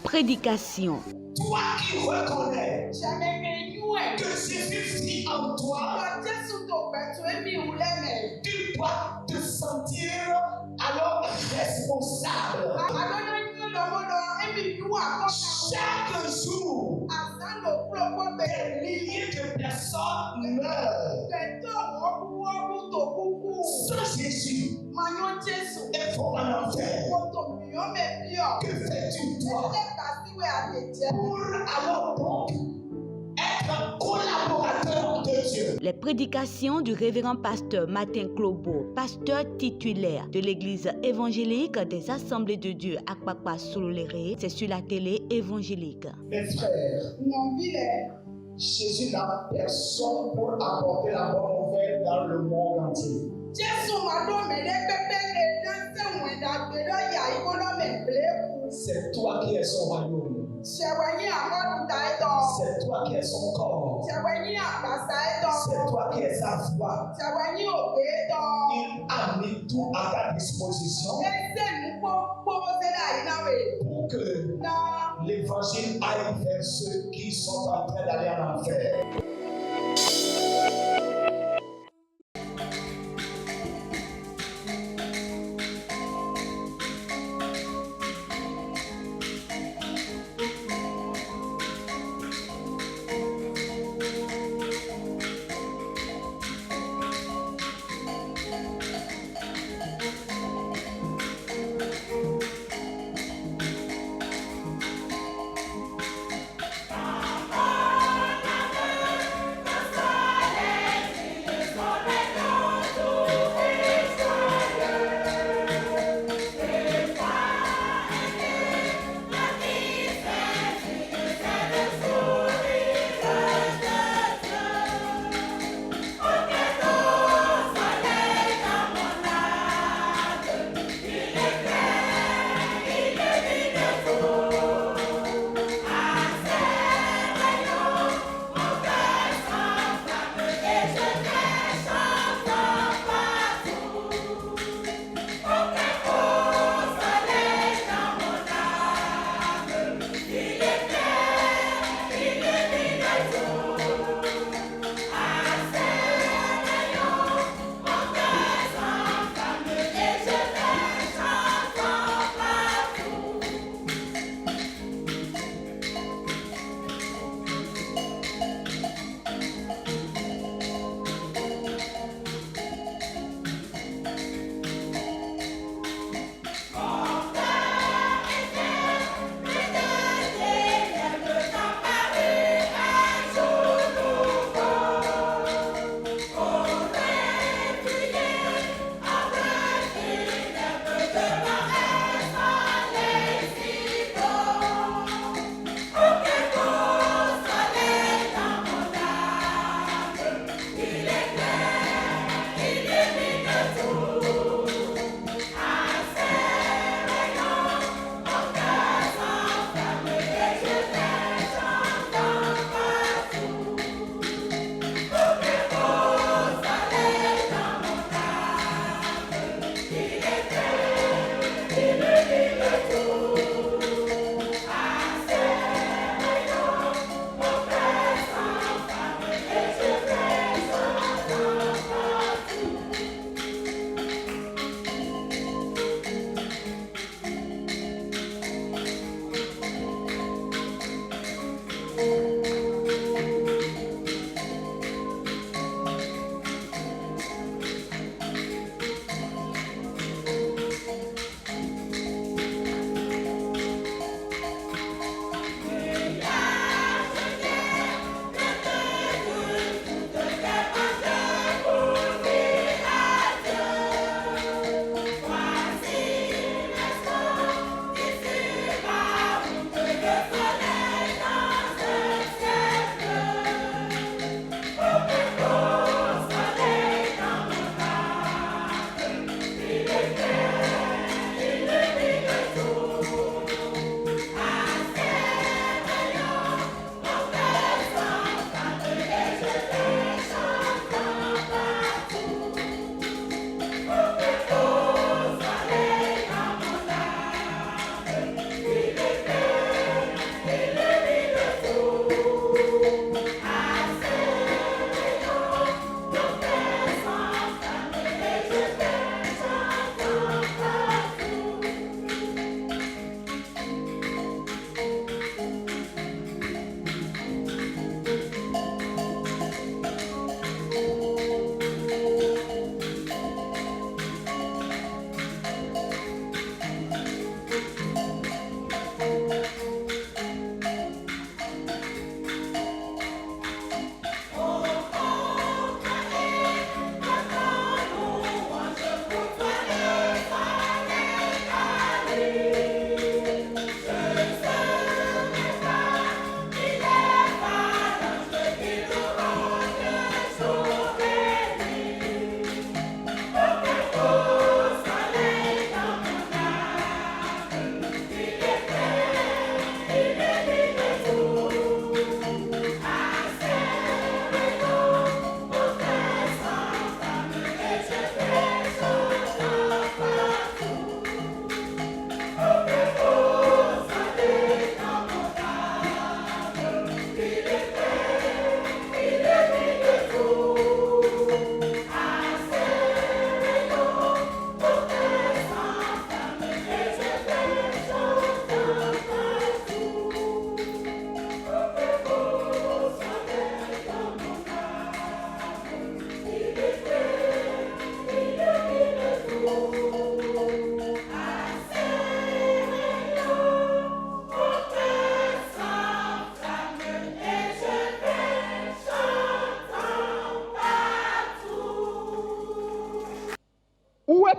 Prédication. Toi qui reconnais que Jésus vit en toi, tu dois te sentir alors responsable. Chaque jour, des milliers de personnes meurent sans Jésus et vont en enfer. Que fais-tu toi pour alors donc être collaborateur de Dieu? Les prédications du révérend pasteur Martin Clobo, pasteur titulaire de l'église évangélique des Assemblées de Dieu à Kpakpa-Souléré, c'est sur la télé évangélique. Mes frères, Jésus n'a personne pour apporter la bonne nouvelle dans le monde entier. C'est toi qui es son royaume. C'est toi qui es son corps. C'est toi qui es sa voix. Il a mis tout à ta disposition pour que l'évangile aille vers ceux qui sont en train d'aller en enfer.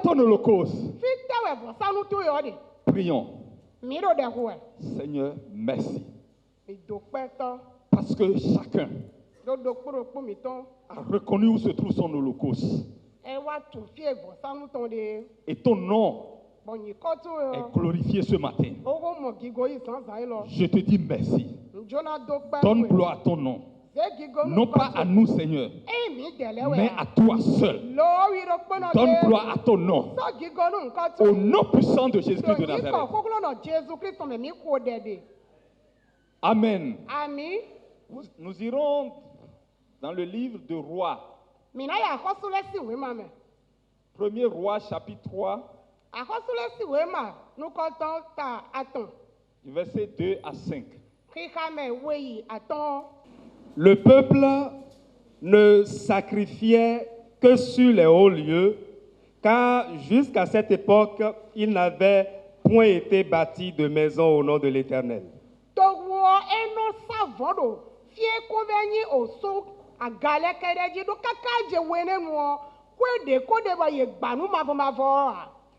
ton holocauste. Prions. Seigneur, merci. Parce que chacun a reconnu où se trouve son holocauste. Et ton nom est glorifié ce matin. Je te dis merci. Donne gloire à ton nom. Non pas à nous, Seigneur, mais à toi seul. Donne gloire à ton nom. Au nom puissant de Jésus-Christ de Nazareth. Amen. Nous irons dans le livre de Rois. Premier Roi, chapitre 3. Versets 2 à 5. Le peuple ne sacrifiait que sur les hauts lieux, car jusqu'à cette époque, il n'avait point été bâti de maison au nom de l'Éternel.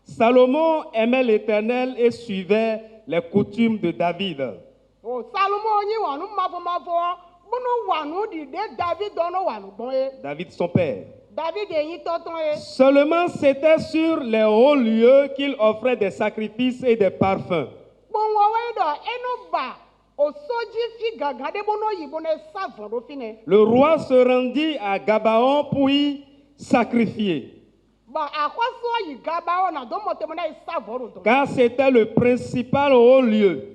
Salomon aimait l'Éternel et suivait les coutumes de David. David son père. Seulement c'était sur les hauts lieux qu'il offrait des sacrifices et des parfums. Le roi se rendit à Gabaon pour y sacrifier. Car c'était le principal haut lieu.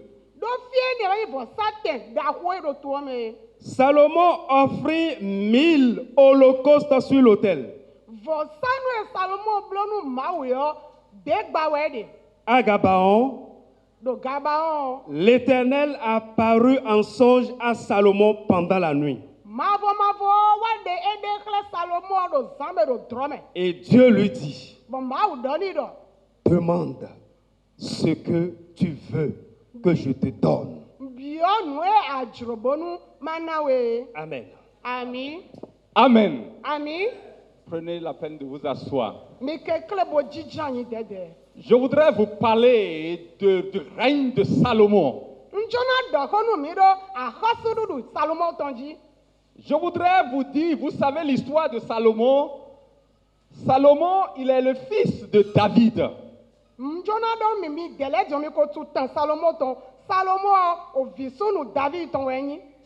Salomon offrit 1000 holocaustes sur l'autel. À Gabaon, l'Éternel apparut en songe à Salomon pendant la nuit. Et Dieu lui dit, demande ce que tu veux que je te donne. Amen. Amen. Prenez la peine de vous asseoir. Je voudrais vous parler du règne de Salomon. Je voudrais vous dire, vous savez l'histoire de Salomon. Salomon, il est le fils de David.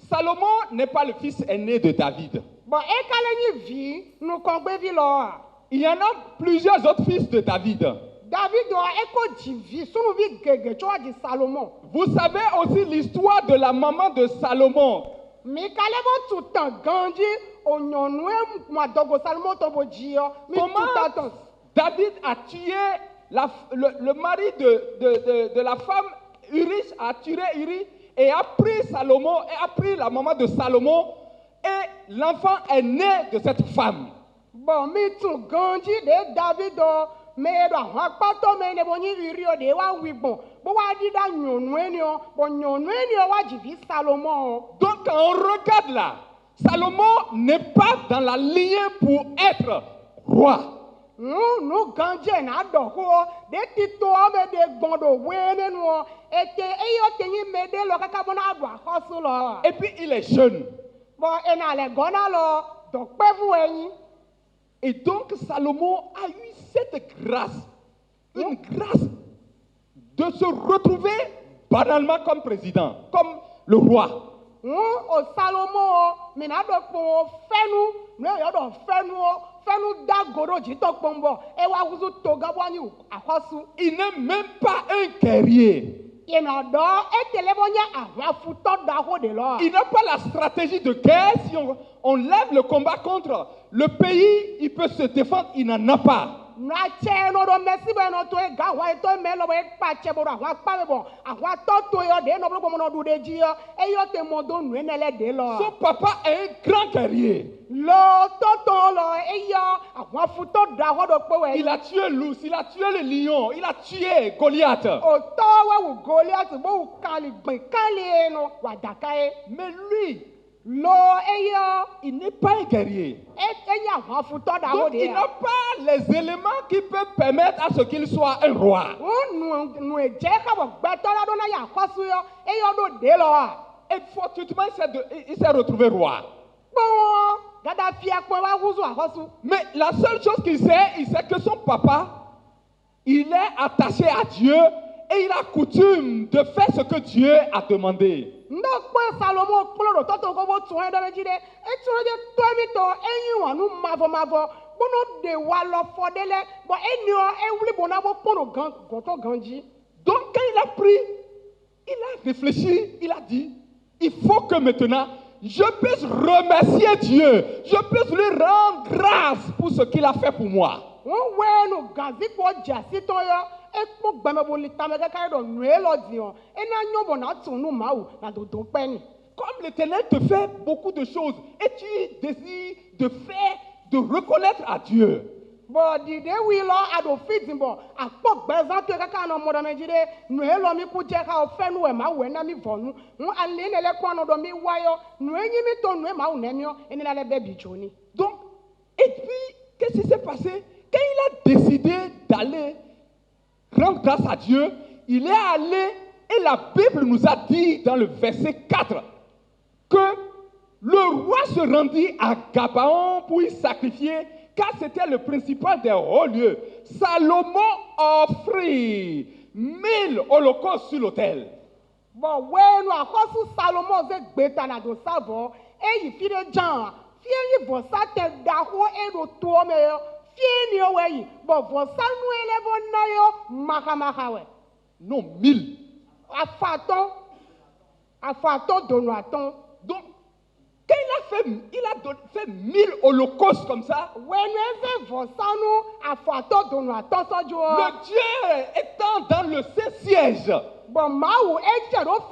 Salomon n'est pas le fils aîné de David. Il y en a plusieurs autres fils de David. Vous savez aussi l'histoire de la maman de Salomon. Comment David a tué le mari de la femme Uris, a tué Uris et a pris Salomon et a pris la maman de Salomon, et l'enfant est né de cette femme. Donc quand on regarde là, Salomon n'est pas dans la lignée pour être roi. Et puis il est jeune. Et donc Salomon a eu cette grâce, une grâce de se retrouver banalement comme président, comme le roi. Il n'est même pas un guerrier. Il n'a pas la stratégie de guerre. Si on lève le combat contre le pays, il peut se défendre, il n'en a pas. Son papa est un grand guerrier. Il a tué l'ours, il a tué le lion, il a tué Goliath. Mais lui, Il n'est pas un guerrier. Donc il n'a pas les éléments qui peuvent permettre à ce qu'il soit un roi. Et fortuitement, il s'est retrouvé roi. Mais la seule chose il sait que son papa, il est attaché à Dieu et il a coutume de faire ce que Dieu a demandé. Donc quand il a pris, il a réfléchi, il a dit, il faut que maintenant je puisse remercier Dieu, je puisse lui rendre grâce pour ce qu'il a fait pour moi. Comme l'Éternel te fait beaucoup de choses et tu désires de faire, de reconnaître à Dieu. Donc, et puis, qu'est-ce qui s'est passé? Quand il a décidé d'aller rendre grâce à Dieu, il est allé, et la Bible nous a dit dans le verset 4 que le roi se rendit à Gabaon pour y sacrifier, car c'était le principal des hauts lieux. Salomon offrit 1000 holocaustes sur l'autel. Non, 1000. Donc, quand il a fait 1000 holocaustes comme ça, le Dieu étant dans le siège,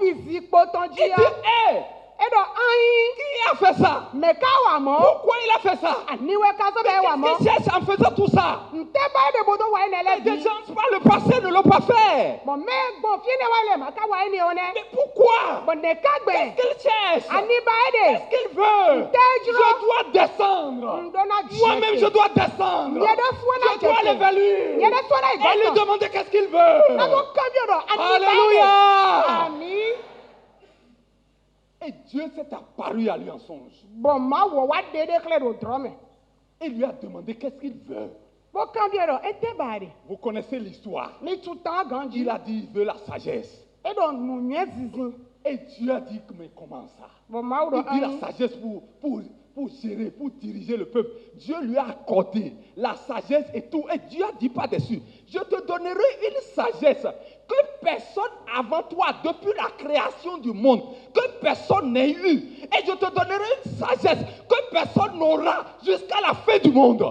il dit, hey, qui a fait ça? Pourquoi il a fait ça? Qu'est-ce qu'il cherche en faisant tout ça? Et des gens par le passé ne l'ont pas fait. Mais pourquoi? Qu'est-ce qu'il cherche? Qu'est-ce qu'il veut? Je dois descendre. Moi-même, je dois descendre. Je dois aller vers lui. Et lui demander qu'est-ce qu'il veut. Alléluia. Et Dieu s'est apparu à lui en songe. Et lui a demandé qu'est-ce qu'il veut. Vous connaissez l'histoire. Il a dit il veut la sagesse. Et Dieu a dit mais comment ça? Il dit la sagesse pour gérer, pour diriger le peuple. Dieu lui a accordé la sagesse et tout. Et Dieu a dit par-dessus, je te donnerai une sagesse que personne avant toi, depuis la création du monde, que personne n'ait eu. Et je te donnerai une sagesse que personne n'aura jusqu'à la fin du monde.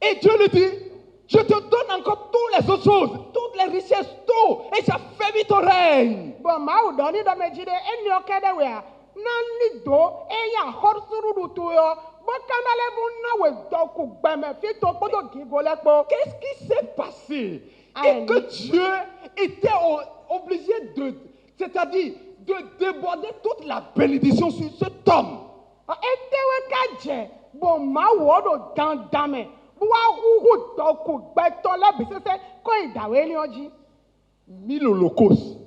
Et Dieu lui dit, je te donne encore toutes les autres choses, toutes les richesses, tout, et j'affermis ton règne. Qu'est-ce qui s'est passé? Et que Dieu était obligé c'est-à-dire de déborder toute la bénédiction sur cet homme. 1000 holocaustes.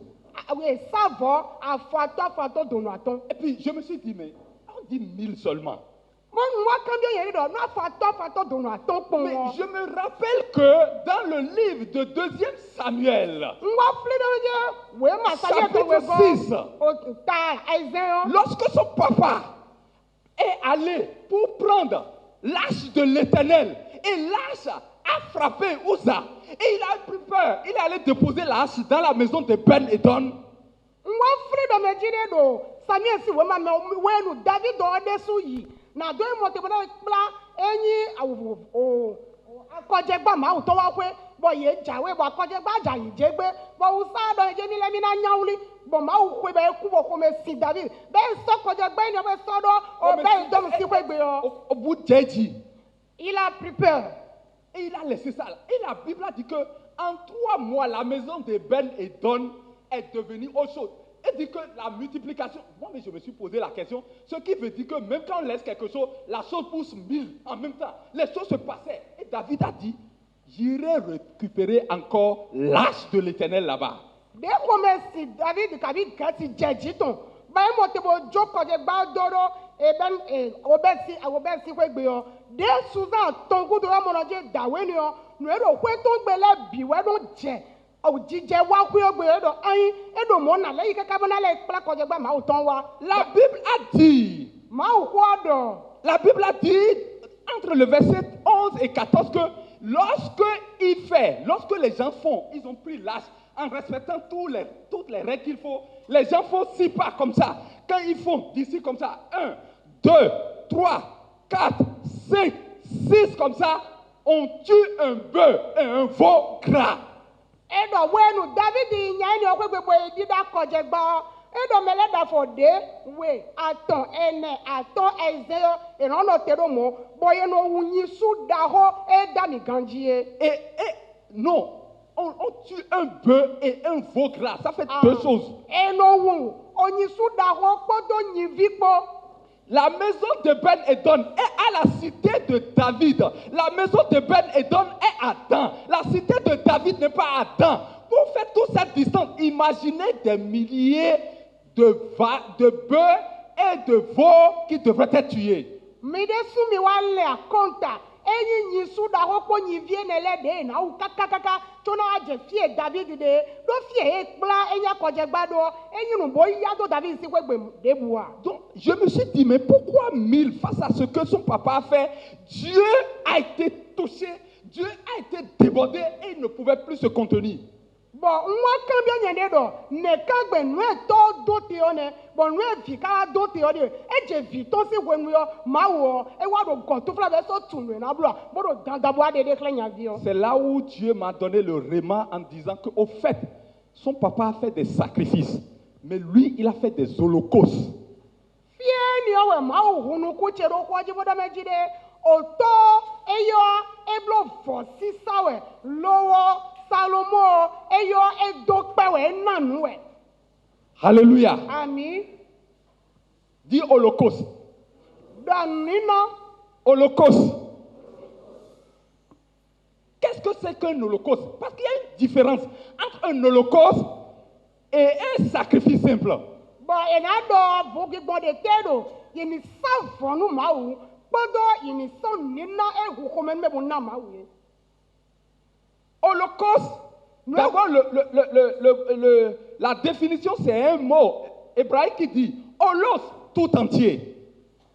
Et puis je me suis dit, mais on dit 1000 seulement. Mais je me rappelle que dans le livre de 2 Samuel, chapitre 6, lorsque son papa est allé pour prendre l'âge de l'Éternel, et l'âge a frappé Uza, et il a pris peur, il est allé déposer l'âge dans la maison de Ben-Edon. Akɔjɛgba ma wò tó wá pé bọ̀ yé jàwé bọ̀ akɔjɛgba jà yìí jẹ́ gbé bọ̀ wò sá dọ̀ ẹ̀jẹ̀ nílẹ̀ mi náà nyáwúlí bọ̀ ma wò pé bẹ́ẹ̀ kú bọ̀ kó mẹ sí David bẹ́ẹ̀ sọ kɔjɛgba yìí ni ọbẹ̀ sọ́dọ̀ ọbẹ̀ ìdọ́mu sí pé gbé yọ. Au bout d'Eji. Il a pris peur. Et il a laissé ça là. Et la Bible a dit que en 3 mois, la maison de Ben Edon est devenue autre chose. Elle dit que la multiplication. Moi, mais je me suis posé la question. Ce qui veut dire que même quand on laisse quelque chose, la chose pousse 1000 en même temps. Les choses se passaient. Et David a dit, j'irai récupérer encore l'arche de l'Éternel là-bas. Dès qu'on met si David kasi jẹjiton báyìí mo ti bo jókòó jẹ gbá dọ́rọ́ obesi kwe gbe yo dé Susan tongudu ọmọ náà jẹ dàwé ni ọ nùẹ́rọ pé tó gbẹlẹ bìwẹ́ ló jẹ òjijẹ wá kú ọgbẹ ẹdọ ẹyin ẹdọ mọ nà lẹ́yìn kẹkẹ bọ nálẹ kpẹlẹ kọjá gbá màá tán wa. La Bible a dit. Màá kú ọdọ. La Bible a dit entre le verset 11 et 14 que lorsque les gens font, ils ont pris l'âge en respectant toutes les règles qu'il faut. Les gens font 6 pas comme ça. Quand ils font d'ici comme ça, 1, 2, 3, 4, 5, 6 comme ça, on tue un bœuf et un veau gras. Edo wenu David nyani okwegbe boy dida kojegba edo mele da for de we aton ene aton ezeyo erono tero mo boye no wunyi su da ho e da mi ganjie Et non, on tue un bœuf et un veau gras, ça fait 2 choses. Eno wun onyi su da ho podo nyi vipo. La maison de Ben Edon est à la cité de David. La maison de Ben Edon est à Dan. La cité de David n'est pas à Dan. Pour faire toute cette distance, imaginez des milliers de bœufs et de veaux qui devraient être tués. Midesu mi wale akonta. Eyi nyi su da ho ko nyi vie ne le de na u kaka tona aje fie David de do fie e kpla enya kojegba do eyi nu bo ya do David si kwegbe debua. Donc, je me suis dit, mais pourquoi 1000 face à ce que son papa a fait? Dieu a été touché, Dieu a été débordé et il ne pouvait plus se contenir. Bon, moi quand bien nyende do ne kagbe nu to do ti one bon nu vi ka do ti one e je vi to si wenu yo mawo e wa do go to fla be so tunu na blo bodo dandabo ade de klenya vi yo. C'est là où Dieu m'a donné le réma en disant qu'au fait, son papa a fait des sacrifices, mais lui, il a fait des holocaustes. Fie ni owe mawo hunu ku chero ko jibodo mejide oto eyo eblo fo si sawe lowo Salomo eyo edokpewe nanuwe. Alléluia. Amen. Dis holocauste. Danino. Holocauste. Qu'est-ce que c'est qu'un holocauste? Parce qu'il y a une différence entre un holocauste et un sacrifice simple. Bon, enado bogi bode tedo yini savonu mawu podo yini son nina e hukomen me bonna mawu. Holocauste, d'abord, la définition, c'est un mot hébraïque qui dit holos tout entier.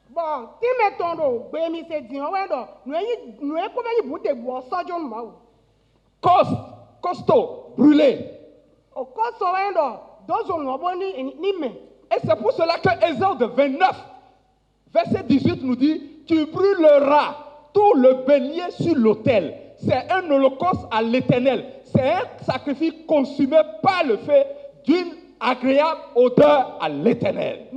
Bon, si mettons, bemi se dit, nous pouvons bouter bois, ça, John Mao. Costaud, brûlé. Au costo, deux hommes, ni me. Et c'est pour cela que Exode 29, verset 18 nous dit tu brûleras tout le bélier sur l'autel. C'est un holocauste à l'Éternel. C'est un sacrifice consumé par le feu d'une agréable odeur à l'Éternel.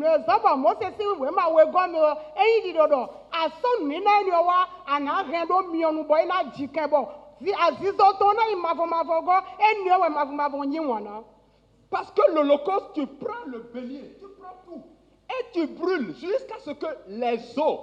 Parce que l'holocauste, tu prends le bélier, tu prends tout et tu brûles jusqu'à ce que les os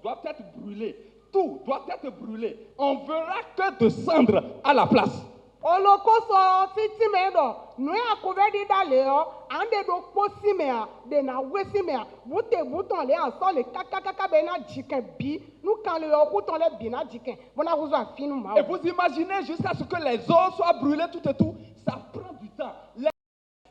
doivent être brûlés. Tout doit être brûlé. On verra que de cendres à la place. Holocauste titi medo nous akuvedi daleo ande do posimea de na wesimea bute bouton le enso le kaka bena jiken bi nous quand le okuton le bina jiken bona vous a finu ma. Et vous imaginez jusqu'à ce que les os soient brûlés tout et tout, ça prend du temps. Les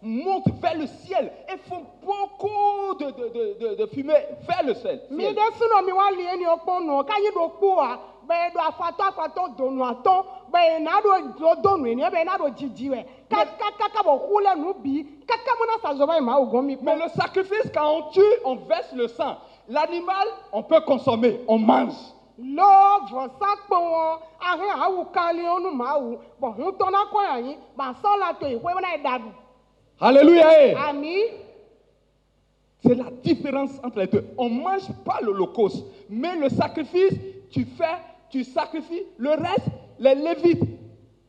montent vers le ciel et font beaucoup de fumée vers le ciel. Mi de suno mi wa lieni opono kayi do poa be do afato donu aton be na do donu ni be na do jijiwe kaka bo kule nu bi kaka mona sazoba ma ogon mi. Mais le sacrifice, quand on tue, on verse le sang. L'animal, on peut consommer, on mange. Lo vosakpo ahe awu kali onu mawu bo hun to na ko yin ba so la to iwe na dadu. Alléluia. Ami. C'est la différence entre les deux. On ne mange pas l'Holocauste, mais le sacrifice, tu sacrifies. Le reste, les Lévites,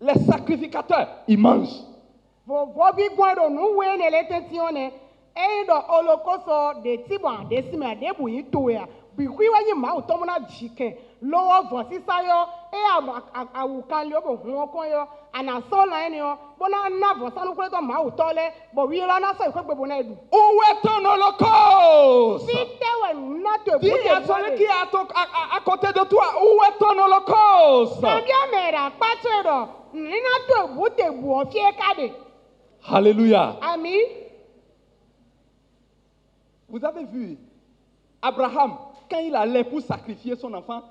les sacrificateurs, ils mangent. Vobi gwado nu we ne letetione e do Holocauste de tibo de sima de bu ito ya. Bi kwiwa yi ma utomo na jike. Lowo vosisa yo e awukan lo bo hun kon yo ana so la ni yo bona na vosanu kure to ma utole bo wi la na so ikogbe na edu. Où est ton Holocauste? Dis à celui qui est à côté de toi, où est ton Holocauste? Alléluia. Ami. Vous avez vu, Abraham, quand il allait pour sacrifier son enfant,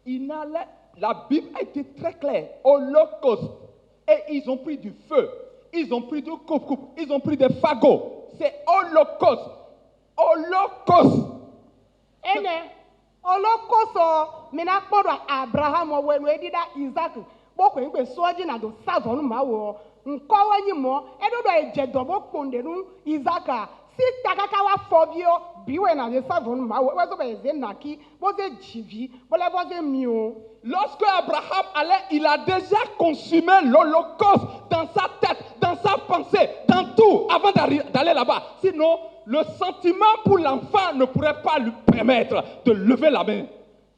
la Bible a été très claire. Holocauste. Et ils ont pris du feu. Ils ont pris du coupe-coupe. Ils ont pris des fagots. C'est holocauste. Holocauste. Ene, holocauste, mina kpodo Abraham wenu edida Isaac. Boko ngbe soji na do savonu mawo. Nkowa nyimo, edodo ejedobo kponde nu Isaac. Si takaka wa fobio, biwe na de savonu mawo. Wezo be zenaki, boze jivi, bole boze mio. Lorsque Abraham allait, il a déjà consumé l'holocauste dans sa tête, dans sa pensée, dans tout, avant d'aller là-bas. Sinon, le sentiment pour l'enfant ne pourrait pas lui permettre de lever la main.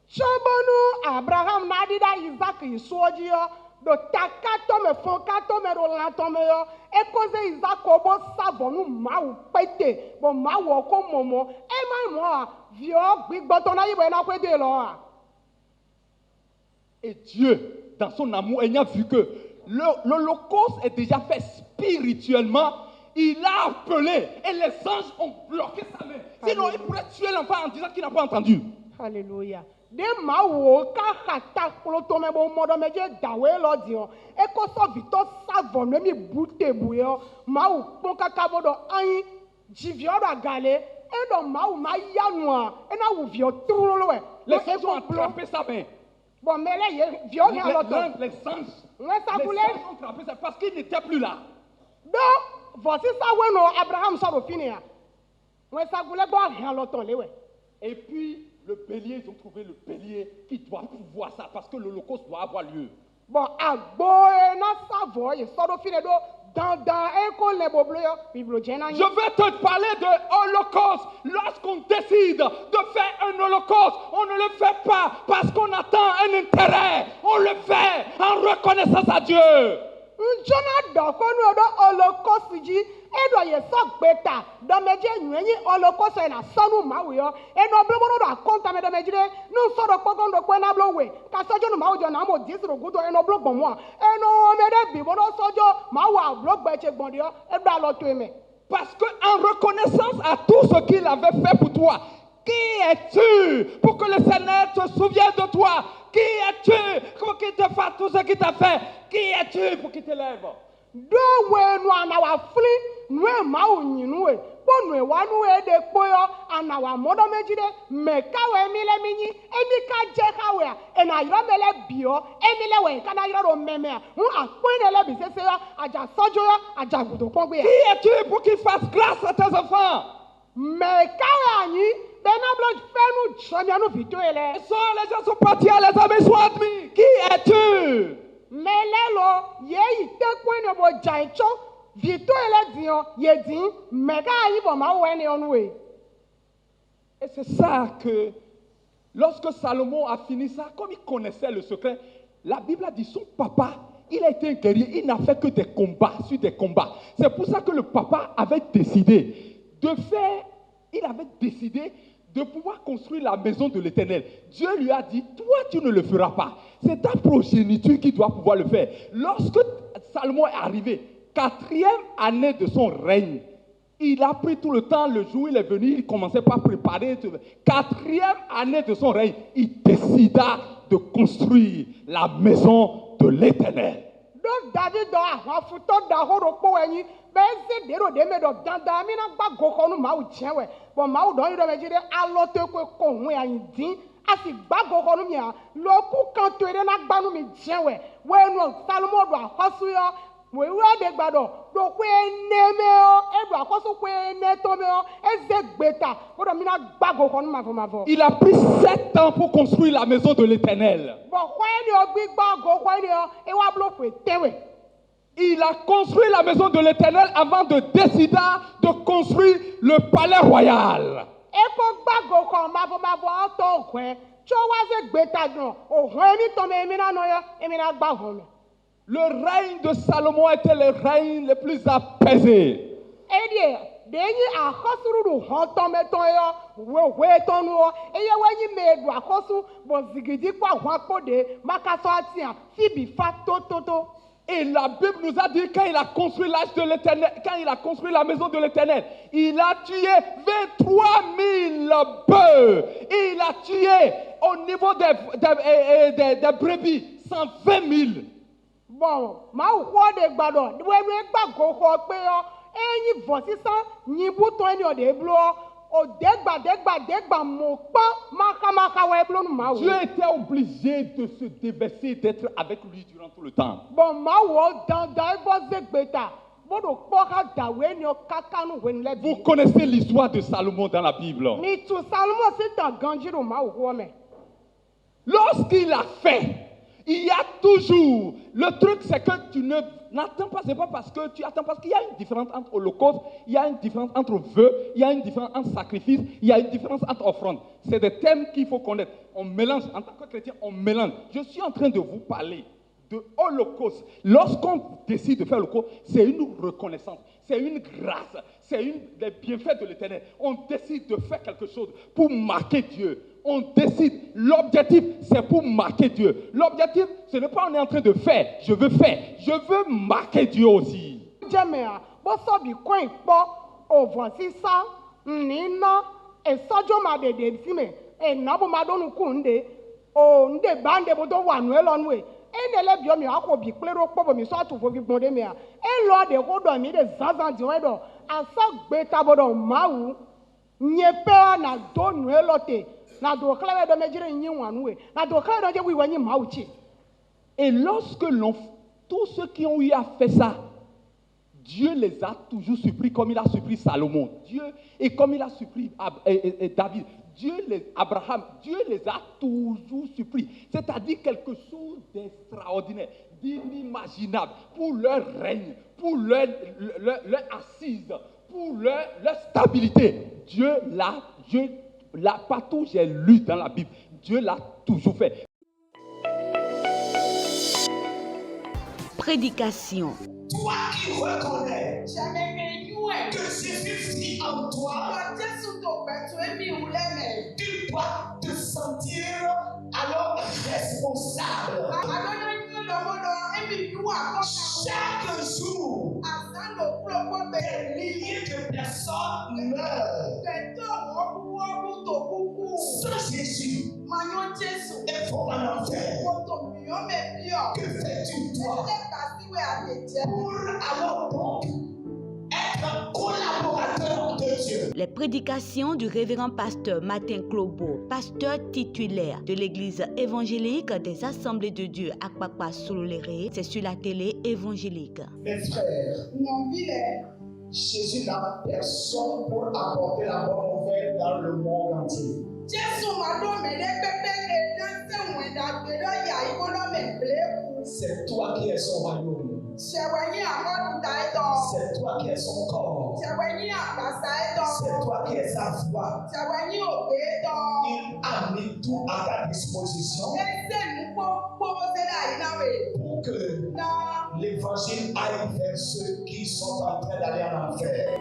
Chobonu Abraham nadida Isaac isojio do takato me fonkato me rolanto me yo e koze Isaac obo savonu mawu pete bo mawu oko momo e mai mo vio gbigboto na yibo na kwede lo. Et Dieu, dans son amour, ayant vu que l'holocauste est déjà fait spirituellement, il a appelé et les anges ont bloqué sa main. Sinon, il pourrait tuer l'enfant en disant qu'il n'a pas entendu. Alléluia. De mawo ka hata kloto me bo modo me je dawe lo dio e ko so vito savon me mi bute buyo mawu pon kaka bodo ayin jivio do agale e do mawu ma yanua e na wu vio trolo we les anges ont attrapé sa main. Bon, mais là, les anges ont attrapé ça parce qu'il n'était plus là. Donc, voici ça où Abraham sort au final. Et puis, le bélier, ils ont trouvé le bélier qui doit pouvoir ça parce que l'holocauste doit avoir lieu. Bon, je vais te parler de holocauste. Lorsqu'on décide de faire un holocauste, on ne le fait pas parce qu'on attend un intérêt. On le fait en reconnaissance à Dieu. Edo ye so gbeta do meje nwenyi holocaust na sonu mawuyo eno blobono do akonta me do mejire nu so do pogondo pe na blowe ka sojo nu mawujo na mo disro gudo eno blogbon mo eno mede bi bono sojo mawu blogbe che gbondio edo alo to eme parce que en reconnaissance à tout ce qu'il avait fait pour toi. Qui es-tu pour que le Seigneur se souvienne de toi? Qui es-tu pour qu'il te fasse tout ce qu'il t'a fait? Qui es-tu pour qu'il t'élève? Do we no anawa fli no e ma onyinu e bo no e wa no e de poyo anawa modo mejide me ka we mi le minyi emi ka je ka we e na yiro mele bio emi le we ka na yiro ro meme a hu apon le bi sese yo aja sojo yo aja gudo kon gbe. Qui es-tu pour qu'il fasse grâce à tes enfants? Me ka we anyi be na blo fenu chomia no video ele. Les gens sont partis à les amis sont admis. Qui es-tu? Melelo ye ite kwene bo jancho vito ele dion ye din mega yi bo ma wo ene onwe. Et c'est ça que lorsque Salomon a fini ça, comme il connaissait le secret, la Bible a dit son papa, il a été un guerrier, il n'a fait que des combats sur des combats. C'est pour ça que le papa avait décidé de pouvoir construire la maison de l'Éternel. Dieu lui a dit, toi tu ne le feras pas. C'est ta progéniture qui doit pouvoir le faire. Lorsque Salomon est arrivé, 4e année de son règne, il a pris tout le temps, le jour où il est venu, il commençait par préparer. 4e année de son règne, il décida de construire la maison de l'Éternel. Donc David a foutu d'ahoro pour eni, ben c'est des rodemés de dandamina ba gokonu ma ou tien we. Bon ma ou don yiro mejire alote ko konwe ayin din asi gbago kɔnu mia loku kan to ere na gbanu mi jɛwɛ wɛnu salomo do akɔsu yɔ wɛwura de gbadɔ do ko eneme yɔ edo akɔsu ko enetɔme yɔ eze gbeta o do mina gbago kɔnu mavɔmavɔ. Il a pris 7 ans pour construire la maison de l'Éternel. bɔn kɔɛ ni o gbi gbago kɔɛ ni yɔ ewa blo fue tewe. Il a construit la maison de l'Éternel avant de décider de construire le palais royal. Eko gbago kan mavɔmavɔ ɔtɔ hɔn tso waze gbeta dun o hɔn mi tɔmɛ emina nɔyɔ emina gba hɔn mi. Le règne de Salomon était le règne le plus apaisé. Edie denyi akɔsuru do hɔn tɔmɛtɔn yɔ wewe tɔnu yɔ eye wɛnyi me do akɔsu bɔn zigidi kpa hɔn akpɔ de makasɔ atia fibi fa tototo. Et la Bible nous a dit quand il a construit l'arche de l'Éternel, quand il a construit la maison de l'Éternel, il a tué 23 000 bœufs. Et il a tué au niveau des brebis 120 000. Bon, ma wɔ de gbadɔ wewe gbago xɔ pe yɔ eyi vɔ sisan nyibutɔ ni o de blo o degba mo kpɔ makamaka wɔ eblo nu ma wo. Dieu était obligé de se déverser, d'être avec lui durant tout le temps. Bon, ma wɔ dandan ebɔ ze gbeta bodo kpɔ ka dawe ni o kaka nu wɛni lɛ bi. Vous connaissez l'histoire de Salomon dans la Bible. Ni tu Salomo si ta ganji do ma wo mɛ. Lorsqu'il a fait, il y a toujours, le truc c'est que tu n'attends pas, c'est pas parce que tu attends, parce qu'il y a une différence entre holocauste, il y a une différence entre vœux, il y a une différence entre sacrifice, il y a une différence entre offrande. C'est des thèmes qu'il faut connaître. On mélange, en tant que chrétien, on mélange. Je suis en train de vous parler de holocauste. Lorsqu'on décide de faire l'holocauste, c'est une reconnaissance, c'est une grâce, c'est des bienfaits de l'Éternel. On décide de faire quelque chose pour marquer Dieu. On décide. L'objectif, c'est pour marquer Dieu. L'objectif, ce n'est pas on est en train de faire. Je veux faire. Je veux marquer Dieu aussi. Jemea, boso bi coin kpɔ ovɔ sisan nina esɔdzo ma de si me enabo ma do nuku nde o nde ba nde bo do wa nu elɔ nu e ene le biɔ mi akɔ bi kple ɖo kpɔ bo mi sɔ atu fo fi gbɔn de mea elɔ de ko dɔ mi de zanzan di wɔn dɔ asɔ gbeta bo dɔ mawu nye pe na do nu elɔ te. Et lorsque tous ceux qui ont eu à faire ça, Dieu les a toujours surpris comme il a surpris Salomon. Dieu, et comme il a surpris David, Abraham, Dieu les a toujours surpris. C'est-à-dire quelque chose d'extraordinaire, d'inimaginable pour leur règne, pour leur assise, pour leur stabilité. Dieu là, partout j'ai lu dans la Bible, Dieu l'a toujours fait. Prédication. Toi qui reconnais que Jésus vit en toi, tu dois te sentir alors responsable. Chaque jour, des milliers de personnes meurent. Sans Jésus, il faut en enfer. Que fais-tu toi pour alors donc être collaborateur de Dieu? Les prédications du révérend pasteur Martin Klobo, pasteur titulaire de l'église évangélique des Assemblées de Dieu à Akpakpa Sololere, c'est sur la télé évangélique. Mes frères, Jésus n'a personne pour apporter la bonne nouvelle dans le monde entier. C'est toi qui es son royaume. C'est toi qui es son corps. C'est toi qui es sa foi. Il a mis tout à ta disposition pour que l'évangile aille vers ceux qui sont en train d'aller en enfer.